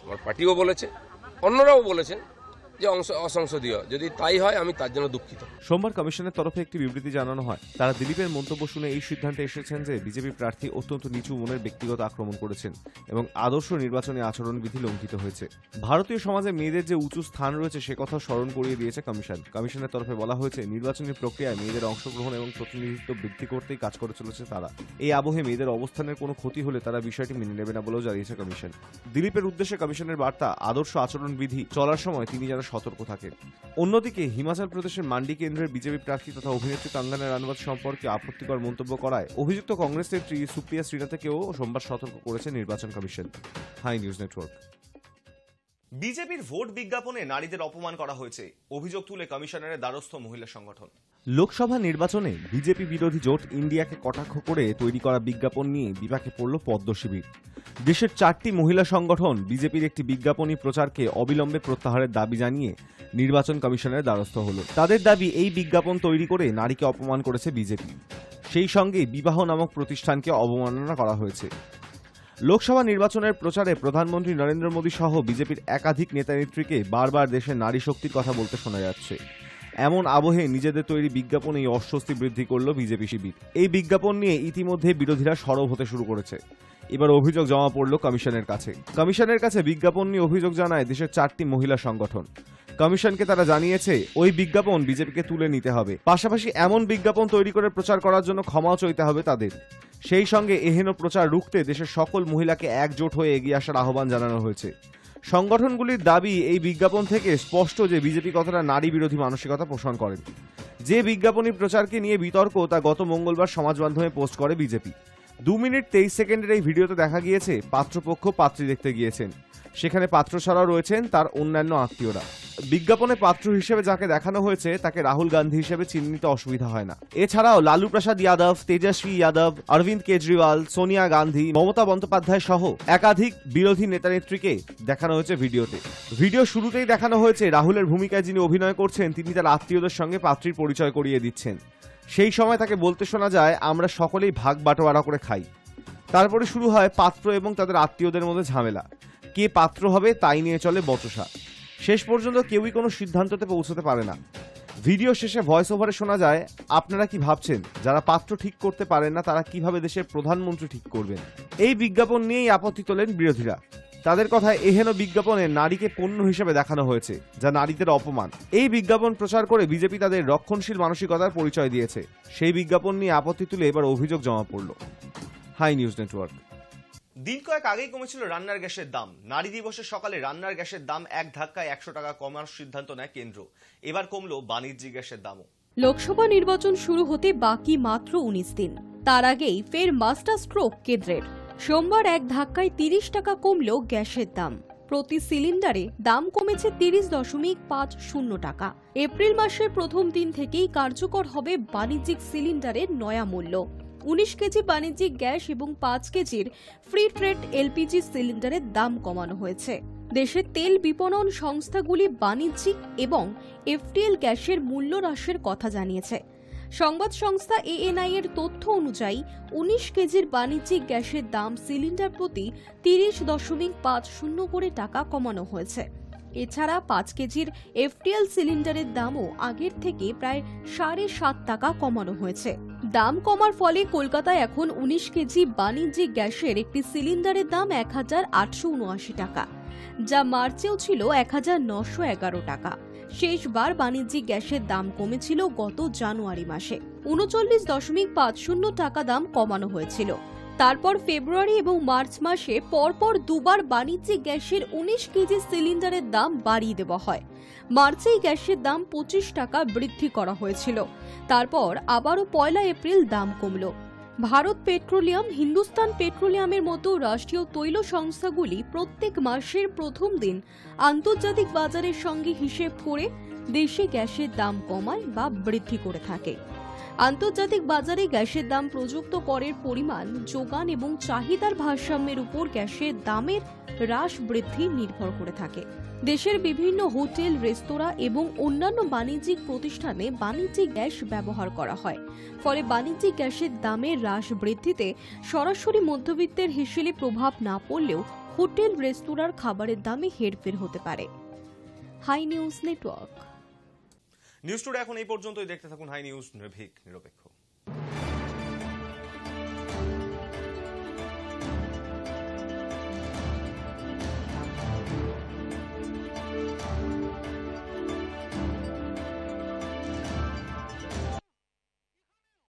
[SPEAKER 5] আমার পার্টিও বলেছে, অন্যরাও বলেছেন যে অসংসদীয়। যদি তাই হয় আমি তার জন্য দুঃখিত।
[SPEAKER 1] সোমবার কমিশনের তরফে একটি বিবৃতি জানানো হয়। তারা দিলীপের মন্তব্য শুনে এই সিদ্ধান্তে এসেছেন যে বিজেপি প্রার্থী অত্যন্ত নিচু মনের ব্যক্তিগত আক্রমণ করেছেন এবং আদর্শ নির্বাচনী আচরণবিধি লঙ্ঘিত হয়েছে। ভারতীয় সমাজে মেয়েদের যে উঁচু স্থান রয়েছে সে কথা স্মরণ করিয়ে দিয়েছে কমিশন। কমিশনের তরফে বলা হয়েছে, নির্বাচনী প্রক্রিয়ায় মেয়েদের অংশগ্রহণ এবং প্রতিনিধিত্ব বৃদ্ধি করতেই কাজ করে চলেছে তারা। এই আবহে মেয়েদের অবস্থানের কোনো ক্ষতি হলে তারা বিষয়টি মেনে নেবে না বলেও জানিয়েছে কমিশন। দিলীপের উদ্দেশ্যে কমিশনের বার্তা, আদর্শ আচরণবিধি চলার সময় তিনি যেন সতর্ক থাকেন। অন্যদিকে হিমাচল প্রদেশের মান্ডি কেন্দ্রের বিজেপি প্রার্থী তথা অভিনেত্রী কঙ্গনা রানাওয়াত সম্পর্কে আপত্তিকর মন্তব্য করায় অভিযুক্ত কংগ্রেস নেত্রী সুপ্রিয়া শ্রীনাথকেও সোমবার সতর্ক করেছে নির্বাচন কমিশন। High News Network. বিজেপির ভোট বিজ্ঞাপনে নারীদের অপমান করা হয়েছে, অভিযোগ তুলে কমিশনারের দ্বারস্থ মহিলা সংগঠন। লোকসভা নির্বাচনে বিজেপি বিরোধী জোট ইন্ডিয়াকে কটাক্ষ করে তৈরি করা বিজ্ঞাপন নিয়ে বিপাকে পড়ল পদ্ম শিবির। দেশের 4টি মহিলা সংগঠন বিজেপির একটি বিজ্ঞাপনী প্রচারকে অবিলম্বে প্রত্যাহারের দাবি জানিয়ে নির্বাচন কমিশনের দ্বারস্থ হল। তাদের দাবি, এই বিজ্ঞাপন তৈরি করে নারীকে অপমান করেছে বিজেপি, সেই সঙ্গে বিবাহ নামক প্রতিষ্ঠানকে অবমাননা করা হয়েছে। লোকসভা নির্বাচনের প্রচারে প্রধানমন্ত্রী নরেন্দ্র মোদী সহ বিজেপির একাধিক নেতানেত্রীকে বারবার দেশের নারী শক্তির কথা বলতে শোনা যাচ্ছে। এমন আবহে নিজেদের তৈরি বিজ্ঞাপন এই অস্বস্তি বৃদ্ধি করল বিজেপি শিবির। এই বিজ্ঞাপন নিয়ে ইতিমধ্যে বিরোধীরা সরব হতে শুরু করেছে। এবার অভিযোগ জমা পড়ল কমিশনের কাছে। কমিশনের কাছে বিজ্ঞাপন নিয়ে অভিযোগ জানায় দেশের 4টি মহিলা সংগঠন। কমিশনকে তারা জানিয়েছে, ওই বিজ্ঞাপন বিজেপিকে তুলে নিতে হবে, পাশাপাশি এমন বিজ্ঞাপন তৈরি করে প্রচার করার জন্য ক্ষমাও চাইতে হবে তাদের। সেই সঙ্গে এহেন প্রচার রুখতে দেশের সকল মহিলাকে একজোট হয়ে এগিয়ে আসার আহ্বান জানানো হয়েছে। সংগঠনগুলির দাবি, এই বিজ্ঞাপন থেকে স্পষ্ট যে বিজেপি কতটা নারী বিরোধী মানসিকতা পোষণ করেন। যে বিজ্ঞাপনী প্রচারকে নিয়ে বিতর্ক, তা গত মঙ্গলবার সমাজ মাধ্যমে পোস্ট করে বিজেপি। 2 মিনিট 23 সেকেন্ডের এই ভিডিওতে দেখা গিয়েছে পাত্রপক্ষ পাত্রী দেখতে গিয়েছেন। সেখানে পাত্র ছাড়াও রয়েছেন তার অন্যান্য আত্মীয়রা। বিজ্ঞাপনে পাত্র হিসেবে যাকে দেখানো হয়েছে তাকে রাহুল গান্ধী হিসেবে চিহ্নিত অসুবিধা হয় না। এছাড়াও লালু প্রসাদ যাদব, তেজস্বী যাদব, অরবিন্দ কেজরিওয়াল, সোনিয়া গান্ধী, মমতা বন্দ্যোপাধ্যায় সহ একাধিক বিরোধী নেতানেত্রীকে দেখানো হয়েছে ভিডিওতে। ভিডিও শুরুতেই দেখানো হয়েছে রাহুলের ভূমিকায় যিনি অভিনয় করছেন তিনি তার আত্মীয়দের সঙ্গে পাত্রীর পরিচয় করিয়ে দিচ্ছেন। সেই সময় তাকে বলতে শোনা যায়, আমরা সকলেই ভাগ বাটোয়ারা করে খাই। তারপরে শুরু হয় পাত্র এবং তাদের আত্মীয়দের মধ্যে ঝামেলা। কে পাত্র হবে তাই নিয়ে চলে বচসা। শেষ পর্যন্ত কেউই কোনো সিদ্ধান্ততে পৌঁছতে পারে না। ভিডিও শেষে ভয়েস ওভারে শোনা যায়, আপনারা কি ভাবছেন যারা পাত্র ঠিক করতে পারেন না তারা কিভাবে দেশের প্রধানমন্ত্রী ঠিক করবেন? এই বিজ্ঞাপন নিয়েই আপত্তি তোলেন বিরোধীরা। তাদের কথায়, এহেন বিজ্ঞাপনে নারীকে পণ্য হিসেবে দেখানো হয়েছে, যা নারীদের অপমান। এই বিজ্ঞাপন প্রচার করে বিজেপি তাদের রক্ষণশীল মানসিকতার পরিচয় দিয়েছে। সেই বিজ্ঞাপন নিয়ে আপত্তি তুলে এবার অভিযোগ জমা পড়ল। High News Network. দিন কয়েক আগেই কমেছিল রান্নার গ্যাসের দাম। নারী দিবসের সকালে রান্নার গ্যাসের দাম এক ধাক্কায় 100 টাকা কমার সিদ্ধান্ত নেয় কেন্দ্র। এবার কমলো বাণিজ্যিক গ্যাসের দামও।
[SPEAKER 2] লোকসভা নির্বাচন শুরু হতে বাকি মাত্র 19 দিন। তার আগেই ফের মাস্টার স্ট্রোক কেন্দ্রের। সোমবার এক ধাক্কায় 30 টাকা কমল গ্যাসের দাম। প্রতি সিলিন্ডারে দাম কমেছে 30.50 টাকা। এপ্রিল মাসের প্রথম দিন থেকেই কার্যকর হবে বাণিজ্যিক সিলিন্ডারের নয়া মূল্য। 19 কেজি বাণিজ্যিক গ্যাস এবং 5 কেজির ফ্রি ট্রেড এলপিজি সিলিন্ডারের দাম কমানো হয়েছে। দেশের তেল বিপণন সংস্থাগুলি বাণিজ্যিক এবং এফটিএল গ্যাসের মূল্য হ্রাসের কথা জানিয়েছে। সংবাদ সংস্থা এএনআই এর তথ্য অনুযায়ী 19 কেজির বাণিজ্যিক গ্যাসের দাম সিলিন্ডার প্রতি 30.50 করে টাকা কমানো হয়েছে। এছাড়া 5 কেজির এফটিএল সিলিন্ডারের দামও আগের থেকে প্রায় 7.5 টাকা কমানো হয়েছে। দাম কমার ফলে কলকাতায় এখন 19 কেজি বাণিজ্যিক গ্যাসের একটি সিলিন্ডারের দাম 1879 টাকা, যা মার্চেও ছিল 1911 টাকা। শেষবার বাণিজ্যিক গ্যাসের দাম কমেছিল গত জানুয়ারি মাসে, 39.50 টাকা দাম কমানো হয়েছিল। তারপর ফেব্রুয়ারি এবং মার্চ মাসে পরপর দুবার বাণিজ্যিক গ্যাসের 19 কেজি সিলিন্ডারের দাম বাড়িয়ে দেওয়া হয়। মার্চেই গ্যাসের দাম 25 টাকা বৃদ্ধি করা হয়েছিল। তারপর আবারও 1 এপ্রিল দাম কমল। ভারত পেট্রোলিয়াম, হিন্দুস্তান পেট্রোলিয়ামের মতো রাষ্ট্রীয় তৈল সংস্থাগুলি প্রত্যেক মাসের প্রথম দিন আন্তর্জাতিক বাজারের সঙ্গে হিসেব করে দেশে গ্যাসের দাম কমায় বা বৃদ্ধি করে থাকে। আন্তর্জাতিক বাজারে গ্যাসের দাম প্রযুক্ত করের পরিমাণ, যোগান এবং চাহিদার ভারসাম্যের উপর গ্যাসের দামের হ্রাস বৃদ্ধি নির্ভর করে থাকে। দেশের বিভিন্ন হোটেল, রেস্তোরাঁ এবং অন্যান্য বাণিজ্যিক প্রতিষ্ঠানে বাণিজ্যিক গ্যাস ব্যবহার করা হয়। ফলে বাণিজ্যিক গ্যাসের দামের হ্রাস বৃদ্ধিতে সরাসরি মধ্যবিত্তের হিসেবে প্রভাব না পড়লেও হোটেল, রেস্তোরাঁর খাবারের দামে হেরফের হতে পারে। High News Network.
[SPEAKER 1] News Today এখন এই পর্যন্তই। দেখতে থাকুন হাই নিউজ, নির্ভীক, নিরপেক্ষ।